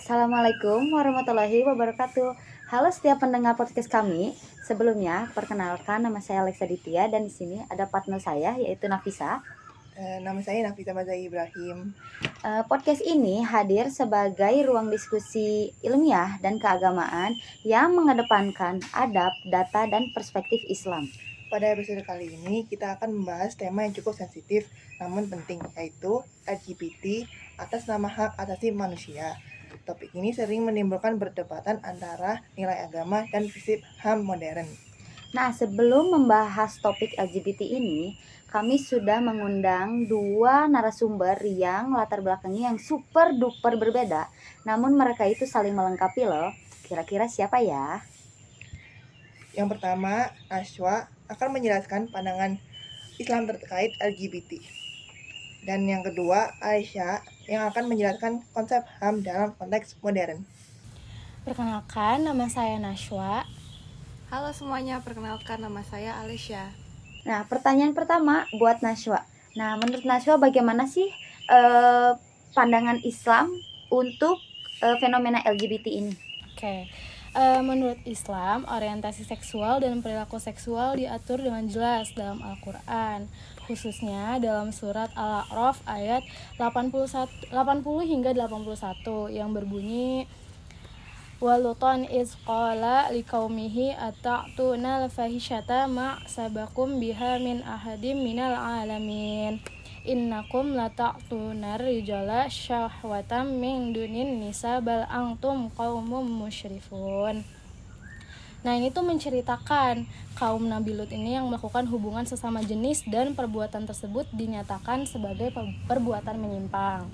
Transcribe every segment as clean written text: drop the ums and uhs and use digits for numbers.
Assalamualaikum warahmatullahi wabarakatuh. Halo setiap pendengar podcast kami. Sebelumnya, perkenalkan nama saya Alexa Ditya dan di sini ada partner saya yaitu Nafisa. Nama saya Nafisa Mazai Ibrahim. Podcast ini hadir sebagai ruang diskusi ilmiah dan keagamaan yang mengedepankan adab, data, dan perspektif Islam. Pada episode kali ini kita akan membahas tema yang cukup sensitif namun penting, yaitu LGBT atas nama hak asasi manusia. Topik ini sering menimbulkan perdebatan antara nilai agama dan prinsip HAM modern. Nah, sebelum membahas topik LGBT ini, kami sudah mengundang dua narasumber yang latar belakangnya yang super duper berbeda. Namun mereka itu saling melengkapi loh. Kira-kira siapa ya? Yang pertama, Ashwa akan menjelaskan pandangan Islam terkait LGBT. Dan yang kedua, Aisyah yang akan menjelaskan konsep HAM dalam konteks modern. Perkenalkan, nama saya Nashwa. Halo semuanya, perkenalkan nama saya Alicia. Nah, pertanyaan pertama buat Nashwa. Nah, menurut Nashwa bagaimana sih pandangan Islam untuk fenomena LGBT ini? Oke. Menurut Islam, orientasi seksual dan perilaku seksual diatur dengan jelas dalam Al-Quran, khususnya dalam surat Al-A'raf ayat 80 hingga 81 yang berbunyi Walutan iz qala liqaumihi ata'tuna al-fahishata ma sabakum biha min ahadim minal alamin innakum lata'tunar rijala syahwatam min dunin nisa bal antum qaumum musyrifun. Nah, ini tuh menceritakan kaum Nabi Lut ini yang melakukan hubungan sesama jenis dan perbuatan tersebut dinyatakan sebagai perbuatan menyimpang.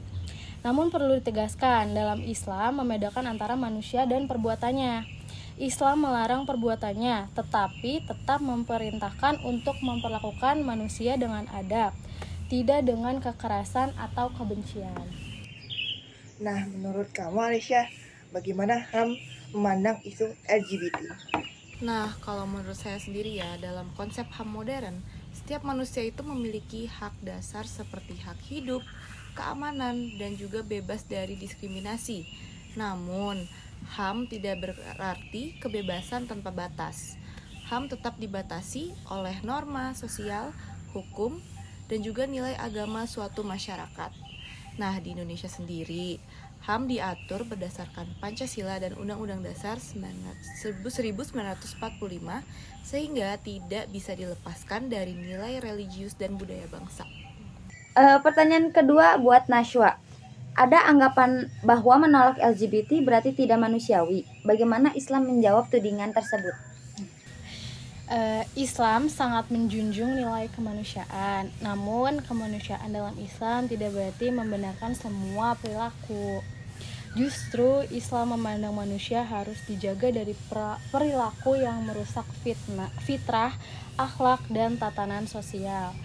Namun perlu ditegaskan, dalam Islam membedakan antara manusia dan perbuatannya. Islam melarang perbuatannya, tetapi tetap memerintahkan untuk memperlakukan manusia dengan adab, tidak dengan kekerasan atau kebencian. Nah, menurut kamu Alicia, bagaimana HAM memandang isu LGBT? Nah, kalau menurut saya sendiri ya, dalam konsep HAM modern, setiap manusia itu memiliki hak dasar seperti hak hidup, keamanan, dan juga bebas dari diskriminasi. Namun, HAM tidak berarti kebebasan tanpa batas. HAM tetap dibatasi oleh norma sosial, hukum, dan juga nilai agama suatu masyarakat. Nah, di Indonesia sendiri, HAM diatur berdasarkan Pancasila dan Undang-Undang Dasar 1945 sehingga tidak bisa dilepaskan dari nilai religius dan budaya bangsa. Pertanyaan kedua buat Nashwa. Ada anggapan bahwa menolak LGBT berarti tidak manusiawi. Bagaimana Islam menjawab tudingan tersebut? Islam sangat menjunjung nilai kemanusiaan. Namun, kemanusiaan dalam Islam tidak berarti membenarkan semua perilaku. Justru Islam memandang manusia harus dijaga dari perilaku yang merusak fitrah, akhlak, dan tatanan sosial.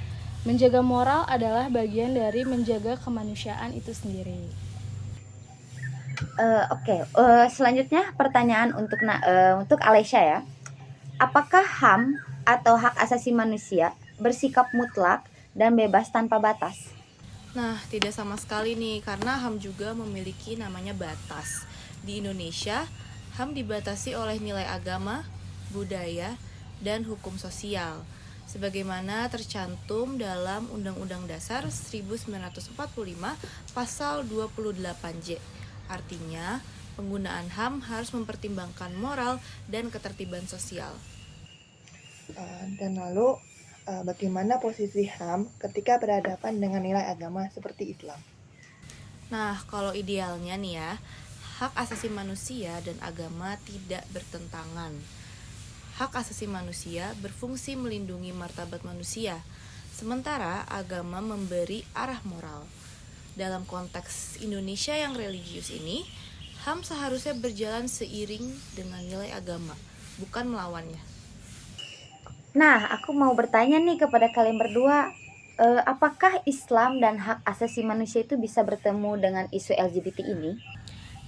Menjaga moral adalah bagian dari menjaga kemanusiaan itu sendiri. Selanjutnya pertanyaan untuk Alesya ya. Apakah HAM atau hak asasi manusia bersikap mutlak dan bebas tanpa batas? Nah, tidak sama sekali nih, karena HAM juga memiliki namanya batas. Di Indonesia, HAM dibatasi oleh nilai agama, budaya, dan hukum sosial, sebagaimana tercantum dalam Undang-Undang Dasar 1945 Pasal 28J. Artinya, penggunaan HAM harus mempertimbangkan moral dan ketertiban sosial. Dan lalu, bagaimana posisi HAM ketika berhadapan dengan nilai agama seperti Islam? Nah, kalau idealnya nih ya, hak asasi manusia dan agama tidak bertentangan. Hak asasi manusia berfungsi melindungi martabat manusia, sementara agama memberi arah moral. Dalam konteks Indonesia yang religius ini, HAM seharusnya berjalan seiring dengan nilai agama, bukan melawannya. Nah, aku mau bertanya nih kepada kalian berdua, apakah Islam dan hak asasi manusia itu bisa bertemu dengan isu LGBT ini?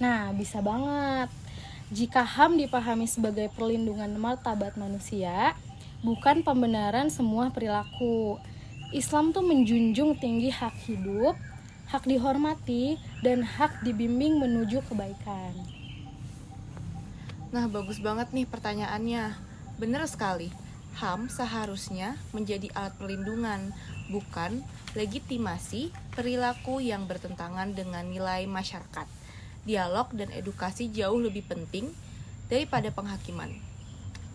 Nah, bisa banget. Jika HAM dipahami sebagai perlindungan martabat manusia, bukan pembenaran semua perilaku. Islam tuh menjunjung tinggi hak hidup, hak dihormati, dan hak dibimbing menuju kebaikan. Nah, bagus banget nih pertanyaannya. Benar sekali. HAM seharusnya menjadi alat perlindungan, bukan legitimasi perilaku yang bertentangan dengan nilai masyarakat. Dialog dan edukasi jauh lebih penting daripada penghakiman.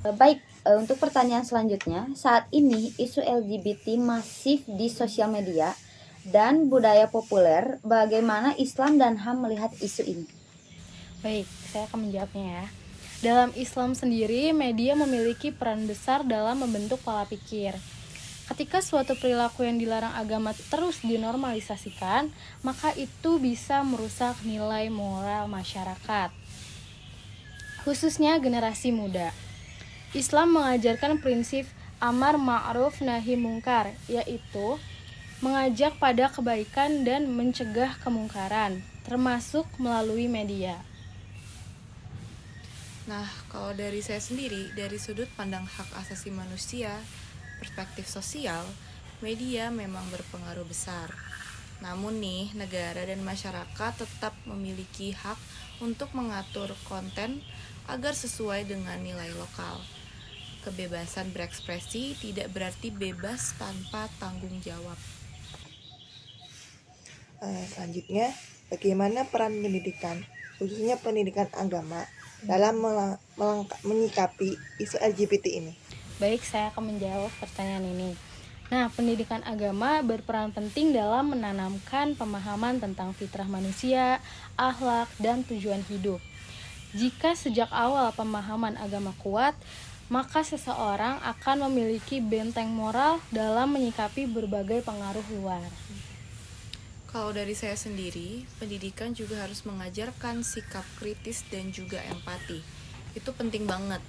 Baik, untuk pertanyaan selanjutnya, saat ini isu LGBT masif di sosial media dan budaya populer. Bagaimana Islam dan HAM melihat isu ini? Baik, saya akan menjawabnya ya. Dalam Islam sendiri, media memiliki peran besar dalam membentuk pola pikir. Ketika suatu perilaku yang dilarang agama terus dinormalisasikan, maka itu bisa merusak nilai moral masyarakat, khususnya generasi muda. Islam mengajarkan prinsip amar ma'ruf nahi mungkar, yaitu mengajak pada kebaikan dan mencegah kemungkaran, termasuk melalui media. Nah, kalau dari saya sendiri, dari sudut pandang hak asasi manusia, perspektif sosial, media memang berpengaruh besar. Namun nih, negara dan masyarakat tetap memiliki hak untuk mengatur konten agar sesuai dengan nilai lokal. Kebebasan berekspresi tidak berarti bebas tanpa tanggung jawab. Selanjutnya, bagaimana peran pendidikan, khususnya pendidikan agama, dalam menyikapi isu LGBT ini? Baik, saya akan menjawab pertanyaan ini. Nah, pendidikan agama berperan penting dalam menanamkan pemahaman tentang fitrah manusia, akhlak, dan tujuan hidup. Jika sejak awal pemahaman agama kuat, maka seseorang akan memiliki benteng moral dalam menyikapi berbagai pengaruh luar. Kalau dari saya sendiri, pendidikan juga harus mengajarkan sikap kritis dan juga empati. Itu penting banget.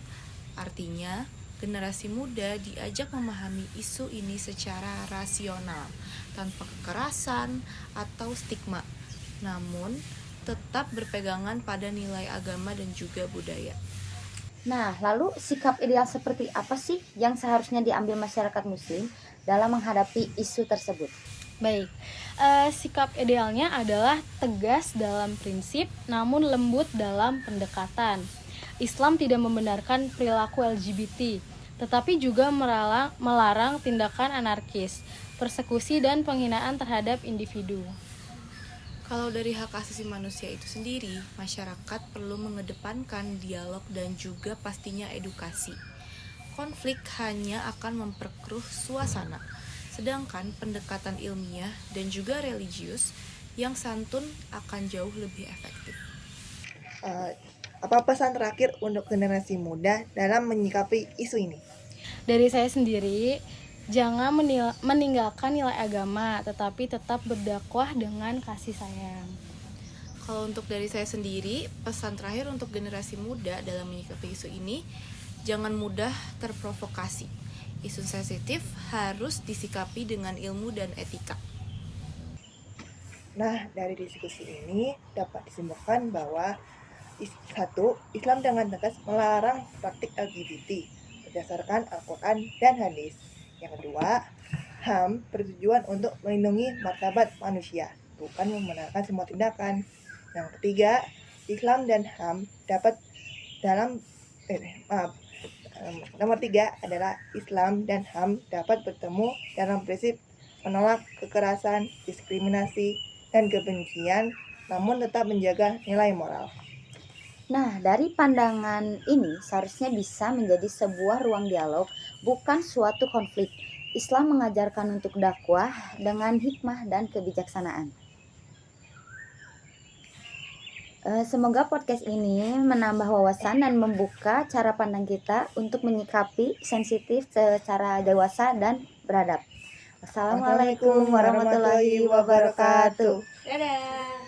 Artinya, generasi muda diajak memahami isu ini secara rasional, tanpa kekerasan atau stigma. Namun, tetap berpegangan pada nilai agama dan juga budaya. Nah, lalu sikap ideal seperti apa sih yang seharusnya diambil masyarakat muslim dalam menghadapi isu tersebut? Baik, sikap idealnya adalah tegas dalam prinsip, namun lembut dalam pendekatan. Islam tidak membenarkan perilaku LGBT, tetapi juga melarang tindakan anarkis, persekusi, dan penghinaan terhadap individu. Kalau dari hak asasi manusia itu sendiri, masyarakat perlu mengedepankan dialog dan juga pastinya edukasi. Konflik hanya akan memperkeruh suasana, sedangkan pendekatan ilmiah dan juga religius yang santun akan jauh lebih efektif. Apa pesan terakhir untuk generasi muda dalam menyikapi isu ini? Dari saya sendiri, jangan meninggalkan nilai agama, tetapi tetap berdakwah dengan kasih sayang. Kalau untuk dari saya sendiri, pesan terakhir untuk generasi muda dalam menyikapi isu ini, jangan mudah terprovokasi. Isu sensitif harus disikapi dengan ilmu dan etika. Nah, dari diskusi ini dapat disimpulkan bahwa satu, Islam dengan tegas melarang praktik LGBT berdasarkan Al-Quran dan hadis. Yang kedua, HAM bertujuan untuk melindungi martabat manusia, bukan membenarkan semua tindakan. Yang ketiga, Islam dan HAM dapat nomor 3 adalah Islam dan HAM dapat bertemu dalam prinsip menolak kekerasan, diskriminasi, dan kebencian, namun tetap menjaga nilai moral. Nah, dari pandangan ini seharusnya bisa menjadi sebuah ruang dialog, bukan suatu konflik. Islam mengajarkan untuk dakwah dengan hikmah dan kebijaksanaan. Semoga podcast ini menambah wawasan dan membuka cara pandang kita untuk menyikapi sensitif secara dewasa dan beradab. Wassalamualaikum warahmatullahi wabarakatuh. Dadah!